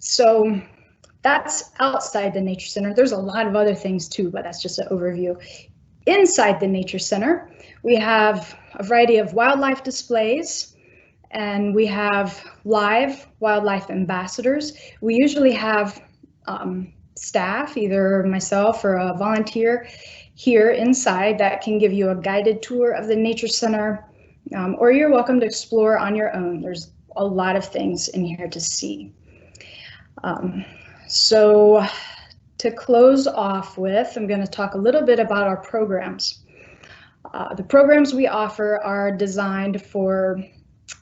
S9: So that's outside the Nature Center. There's a lot of other things too, but that's just an overview. Inside the Nature Center, we have a variety of wildlife displays, and we have live wildlife ambassadors. We usually have staff, either myself or a volunteer here inside, that can give you a guided tour of the Nature Center, or you're welcome to explore on your own. There's a lot of things in here to see. So to close off with, I'm going to talk a little bit about our programs. The programs we offer are designed for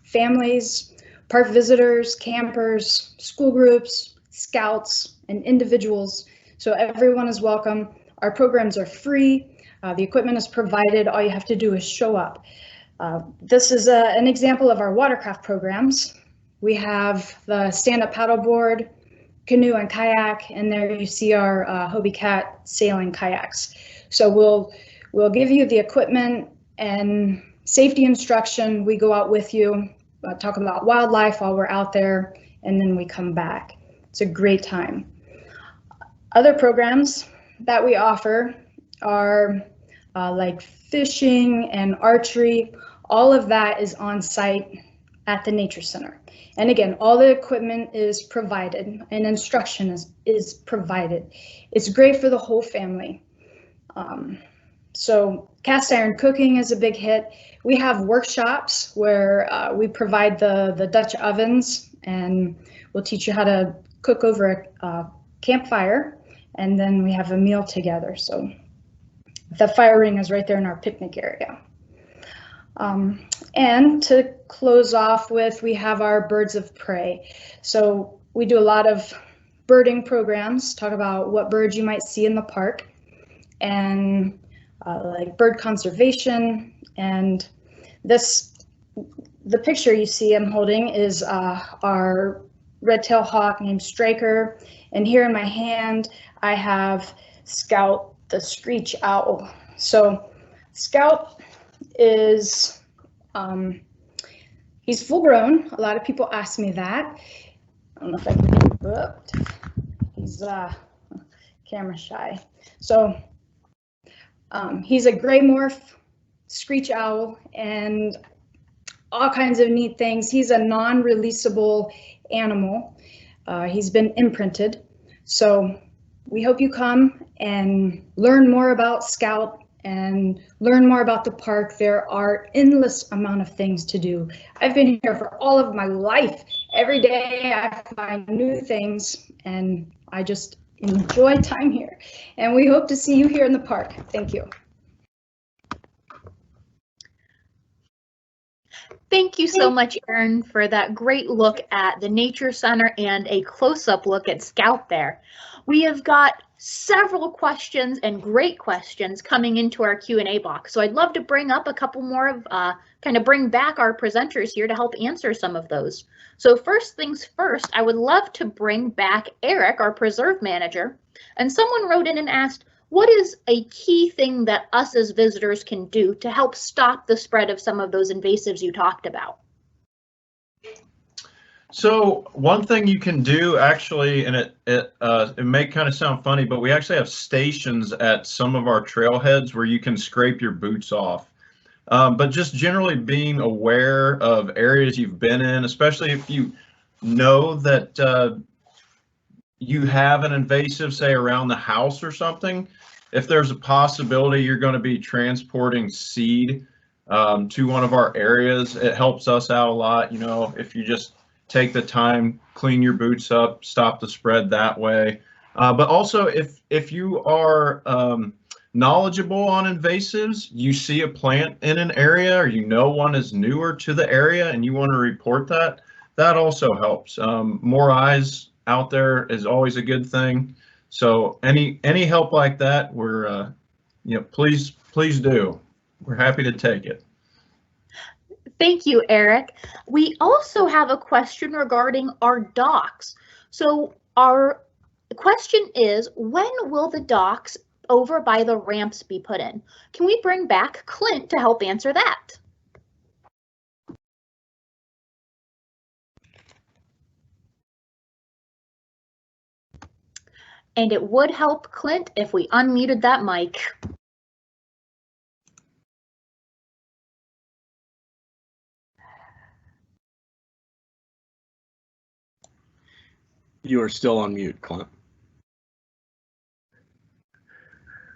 S9: families, park visitors, campers, school groups, scouts, and individuals. So everyone is welcome. Our programs are free. The equipment is provided. All you have to do is show up. This is an example of our watercraft programs. We have the stand-up paddleboard, canoe and kayak, and there you see our Hobie Cat sailing kayaks. So we'll give you the equipment and safety instruction. We go out with you, talk about wildlife while we're out there, and then we come back. It's a great time. Other programs that we offer are like fishing and archery. All of that is on site at the Nature Center. And again, all the equipment is provided and instruction is provided. It's great for the whole family. So cast iron cooking is a big hit. We have workshops where we provide the Dutch ovens, and we'll teach you how to cook over a campfire, and then we have a meal together. So the fire ring is right there in our picnic area. And to close off with, we have our birds of prey. So we do a lot of birding programs, talk about what birds you might see in the park, and like bird conservation. And the picture you see I'm holding is our red-tailed hawk named Striker. And here in my hand, I have Scout, the screech owl. So Scout is, he's full grown. A lot of people ask me that. I don't know if I can get it booked. He's camera shy. So he's a gray morph screech owl and all kinds of neat things. He's a non-releasable animal. He's been imprinted. So we hope you come and learn more about Scout and learn more about the park. There are endless amount of things to do. I've been here for all of my life. Every day I find new things, and I just enjoy time here. And we hope to see you here in the park. Thank you.
S3: Thank you so much, Erin, for that great look at the Nature Center and a close-up look at Scout there. We have got several questions and great questions coming into our Q&A box. So I'd love to bring up a couple more of, kind of bring back our presenters here to help answer some of those. So first things first, I would love to bring back Eric, our preserve manager. And someone wrote in and asked, what is a key thing that us as visitors can do to help stop the spread of some of those invasives you talked about?
S8: So one thing you can do actually, and it may kind of sound funny, but we actually have stations at some of our trailheads where you can scrape your boots off. But just generally being aware of areas you've been in, especially if you know that you have an invasive, say around the house or something, if there's a possibility you're going to be transporting seed to one of our areas, it helps us out a lot. You know, if you just take the time, clean your boots up, stop the spread that way. But also if you are knowledgeable on invasives, you see a plant in an area or you know one is newer to the area and you want to report that, that also helps. More eyes out there is always a good thing. So any help like that, we're you know, please do. We're happy to take it.
S3: Thank you, Eric. We also have a question regarding our docks. So our question is, when will the docks over by the ramps be put in? Can we bring back Clint to help answer that? And it would help, Clint, if we unmuted that mic.
S10: You are still on mute, Clint.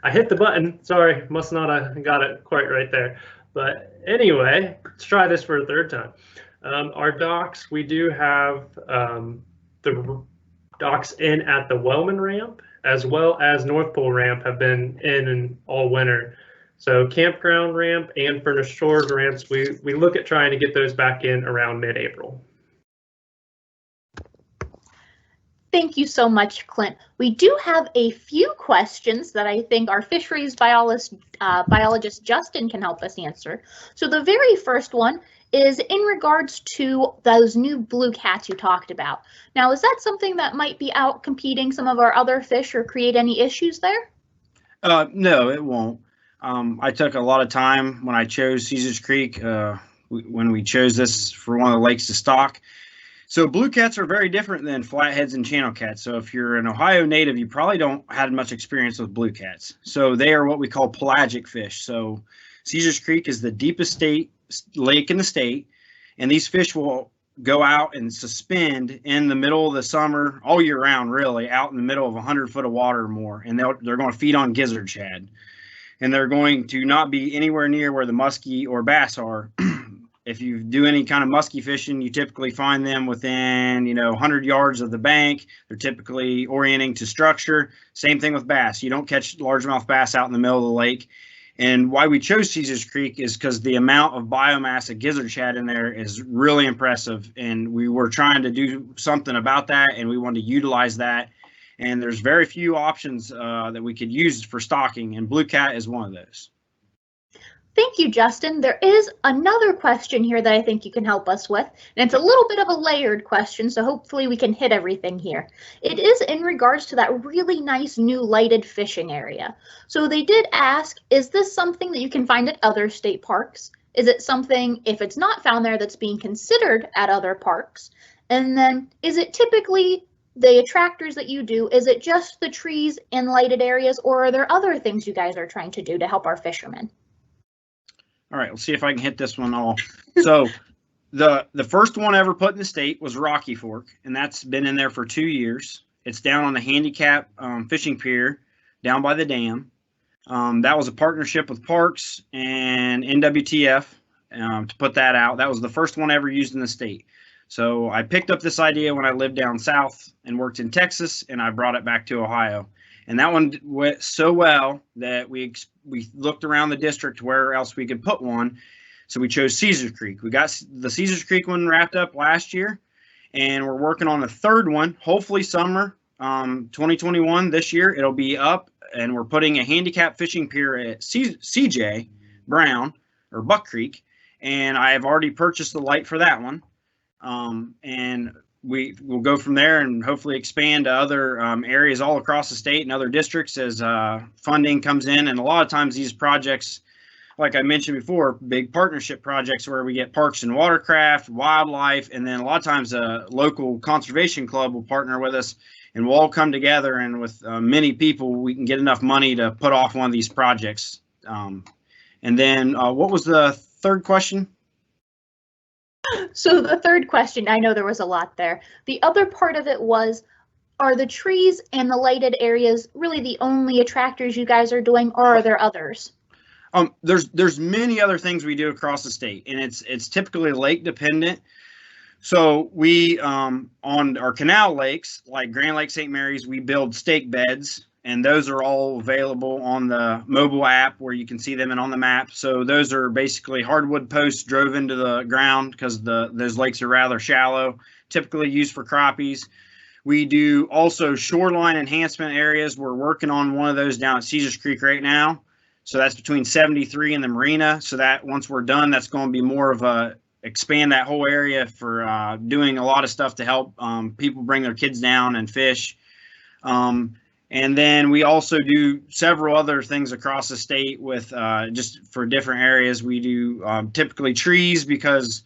S5: I hit the button. Sorry, must not have got it quite right there. But anyway, let's try this for a third time. Our docks, we do have the docks in at the Wellman ramp, as well as North Pole ramp have been in all winter. So campground ramp and Furnished Shores ramps, we look at trying to get those back in around mid-April.
S3: Thank you so much, Clint. We do have a few questions that I think our fisheries biologist Justin can help us answer. So the very first one is in regards to those new blue cats you talked about. Now, is that something that might be out competing some of our other fish or create any issues there?
S7: No, it won't. I took a lot of time when I chose Caesars Creek, when we chose this for one of the lakes to stock. So blue cats are very different than flatheads and channel cats. So if you're an Ohio native, you probably don't have much experience with blue cats. So they are what we call pelagic fish. So Caesars Creek is the deepest lake in the state, and these fish will go out and suspend in the middle of the summer, all year round, really, out in the middle of 100 foot of water or more, and they're going to feed on gizzard shad. And they're going to not be anywhere near where the muskie or bass are. If you do any kind of muskie fishing, you typically find them within, 100 yards of the bank. They're typically orienting to structure. Same thing with bass. You don't catch largemouth bass out in the middle of the lake. And why we chose Caesars Creek is because the amount of biomass of gizzard shad in there is really impressive. And we were trying to do something about that, and we wanted to utilize that. And there's very few options that we could use for stocking, and blue cat is one of those.
S3: Thank you, Justin. There is another question here that I think you can help us with, and it's a little bit of a layered question, so hopefully we can hit everything here. It is in regards to that really nice new lighted fishing area. So they did ask, is this something that you can find at other state parks? Is it something, if it's not found there, that's being considered at other parks? And then is it typically the attractors that you do, is it just the trees and lighted areas, or are there other things you guys are trying to do to help our fishermen?
S7: All right, let's see if I can hit this one all. So the first one ever put in the state was Rocky Fork, and that's been in there for 2 years. It's down on the handicap fishing pier down by the dam. That was a partnership with Parks and NWTF to put that out. That was the first one ever used in the state. So I picked up this idea when I lived down south and worked in Texas, and I brought it back to Ohio. And that one went so well that we looked around the district where else we could put one. So we chose Caesars Creek. We got the Caesars Creek one wrapped up last year, and we're working on a third one, hopefully summer 2021 this year. It'll be up, and we're putting a handicap fishing pier at CJ Brown or Buck Creek, and I have already purchased the light for that one. And we will go from there and hopefully expand to other areas all across the state and other districts as funding comes in. And a lot of times these projects, like I mentioned before, big partnership projects where we get parks and watercraft, wildlife, and then a lot of times a local conservation club will partner with us, and we'll all come together, and with many people, we can get enough money to put off one of these projects. And then what was the third question?
S3: So the third question, I know there was a lot there. The other part of it was, are the trees and the lighted areas really the only attractors you guys are doing, or are there others?
S7: There's many other things we do across the state, and it's typically lake dependent. So we on our canal lakes, like Grand Lake St. Mary's, we build stake beds, and those are all available on the mobile app where you can see them and on the map. So those are basically hardwood posts drove into the ground because those lakes are rather shallow, typically used for crappies. We do also shoreline enhancement areas. We're working on one of those down at Caesars Creek right now. So that's between 73 and the Marina. So that once we're done, that's going to be more of a expand that whole area for doing a lot of stuff to help people bring their kids down and fish. And then we also do several other things across the state with just for different areas. We do typically trees because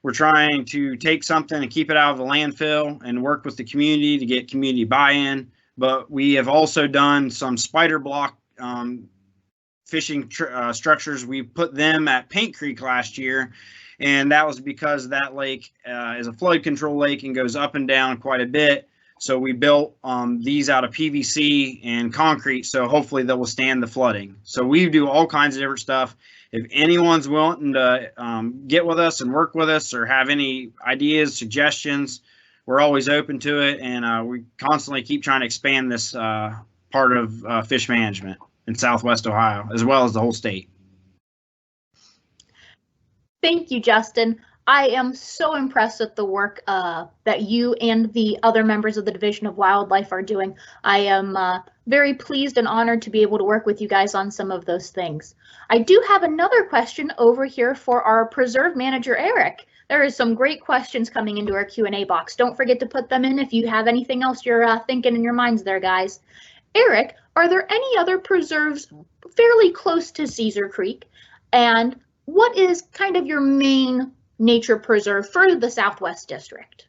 S7: we're trying to take something and keep it out of the landfill and work with the community to get community buy-in. But we have also done some spider block fishing structures. We put them at Paint Creek last year, and that was because that lake is a flood control lake and goes up and down quite a bit. So we built these out of PVC and concrete, so hopefully they'll withstand the flooding. So we do all kinds of different stuff. If anyone's willing to get with us and work with us or have any ideas, suggestions, we're always open to it, and we constantly keep trying to expand this part of fish management in Southwest Ohio, as well as the whole state.
S3: Thank you, Justin. I am so impressed with the work that you and the other members of the Division of Wildlife are doing. I am very pleased and honored to be able to work with you guys on some of those things. I do have another question over here for our preserve manager, Eric. There is some great questions coming into our Q&A box. Don't forget to put them in if you have anything else you're thinking in your minds there, guys. Eric, are there any other preserves fairly close to Caesar Creek? And what is kind of your main nature preserve for the Southwest District?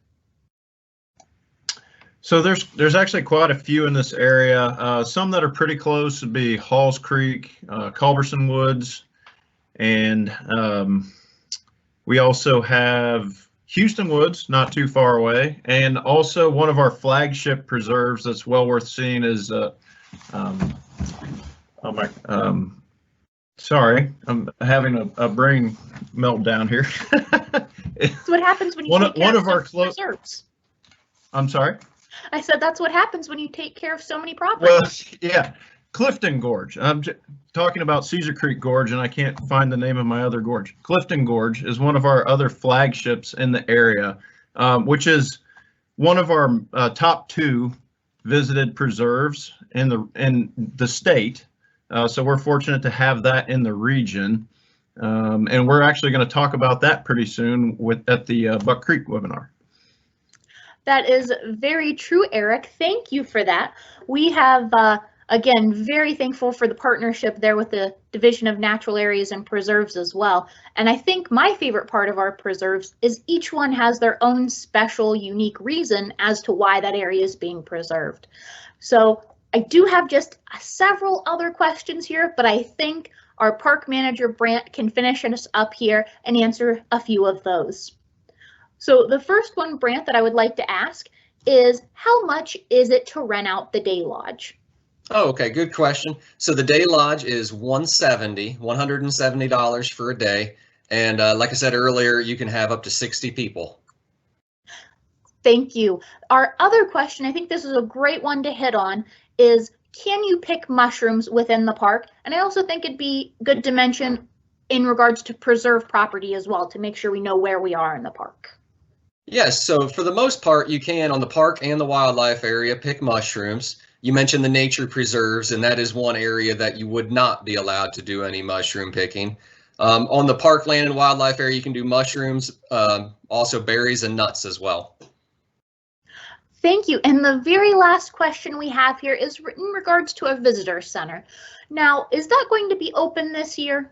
S8: So there's actually quite a few in this area. Some that are pretty close would be Halls Creek, Culberson Woods, and we also have Houston Woods, not too far away, and also one of our flagship preserves that's well worth seeing is sorry, I'm having a brain meltdown here.
S3: That's what happens when you take care of preserves.
S8: I'm sorry?
S3: I said that's what happens when you take care of so many properties.
S8: Well, yeah, Clifton Gorge. I'm talking about Caesar Creek Gorge, and I can't find the name of my other gorge. Clifton Gorge is one of our other flagships in the area, which is one of our top 2 visited preserves in the state. So we're fortunate to have that in the region, and we're actually going to talk about that pretty soon at the Buck Creek webinar.
S3: That is very true, Eric. Thank you for that. We have, again, very thankful for the partnership there with the Division of Natural Areas and Preserves as well. And I think my favorite part of our preserves is each one has their own special, unique reason as to why that area is being preserved. So I do have just several other questions here, but I think our park manager, Brant, can finish us up here and answer a few of those. So the first one, Brant, that I would like to ask is, how much is it to rent out the day lodge?
S2: Oh, okay, good question. So the day lodge is $170 for a day. And like I said earlier, you can have up to 60 people.
S3: Thank you. Our other question, I think this is a great one to hit on, is can you pick mushrooms within the park? And I also think it'd be good to mention in regards to preserve property as well, to make sure we know where we are in the park.
S2: Yes, so for the most part, you can on the park and the wildlife area pick mushrooms. You mentioned the nature preserves, and that is one area that you would not be allowed to do any mushroom picking. On the parkland and wildlife area, you can do mushrooms, also berries and nuts as well.
S3: Thank you. And the very last question we have here is in regards to a visitor center. Now, is that going to be open this year?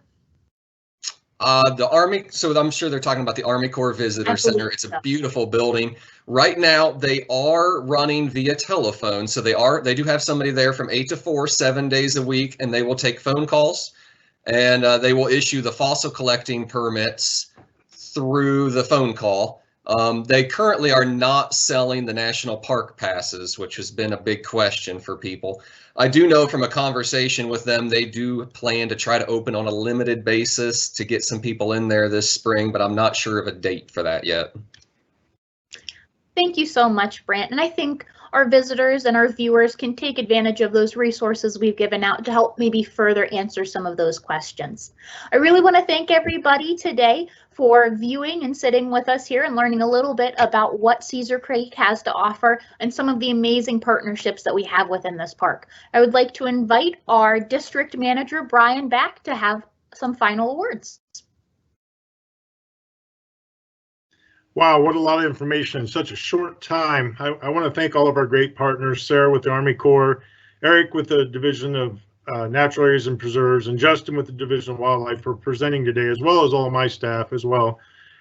S2: The Army, so I'm sure they're talking about the Army Corps Visitor Center. It's a beautiful building. Right now, they are running via telephone. So they do have somebody there from 8 to 4, 7 days a week, and they will take phone calls, and they will issue the fossil collecting permits through the phone call. They currently are not selling the national park passes, which has been a big question for people. I do know from a conversation with them, they do plan to try to open on a limited basis to get some people in there this spring, but I'm not sure of a date for that yet.
S3: Thank you so much, Brant. And I think our visitors and our viewers can take advantage of those resources we've given out to help maybe further answer some of those questions. I really want to thank everybody today for viewing and sitting with us here and learning a little bit about what Caesar Creek has to offer and some of the amazing partnerships that we have within this park. I would like to invite our district manager, Brian, back to have some final words.
S1: Wow, what a lot of information in such a short time. I want to thank all of our great partners, Sarah with the Army Corps, Eric with the Division of Natural Areas and Preserves, and Justin with the Division of Wildlife for presenting today, as well as all of my staff as well.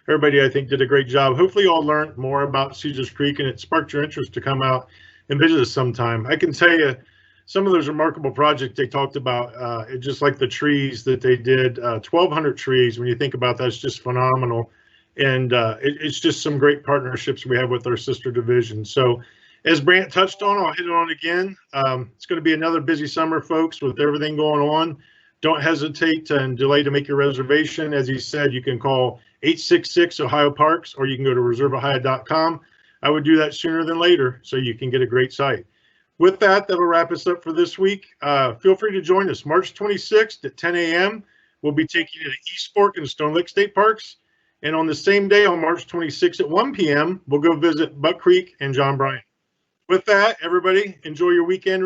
S1: Everybody, I think, did a great job. Hopefully you all learned more about Caesars Creek and it sparked your interest to come out and visit us sometime. I can tell you some of those remarkable projects they talked about, just like the trees that they did, 1,200 trees. When you think about that, it's just phenomenal. And it's just some great partnerships we have with our sister division. So as Brant touched on, I'll hit it on again. It's going to be another busy summer, folks, with everything going on. Don't hesitate and delay to make your reservation. As he said, you can call 866 Ohio Parks, or you can go to reserveohio.com. I would do that sooner than later so you can get a great site. With that, that'll wrap us up for this week. Feel free to join us March 26th at 10 a.m. We'll be taking you to East Fork and Stone Lake State Parks. And on the same day, on March 26th at 1 p.m., we'll go visit Buck Creek and John Bryan. With that, everybody, enjoy your weekend.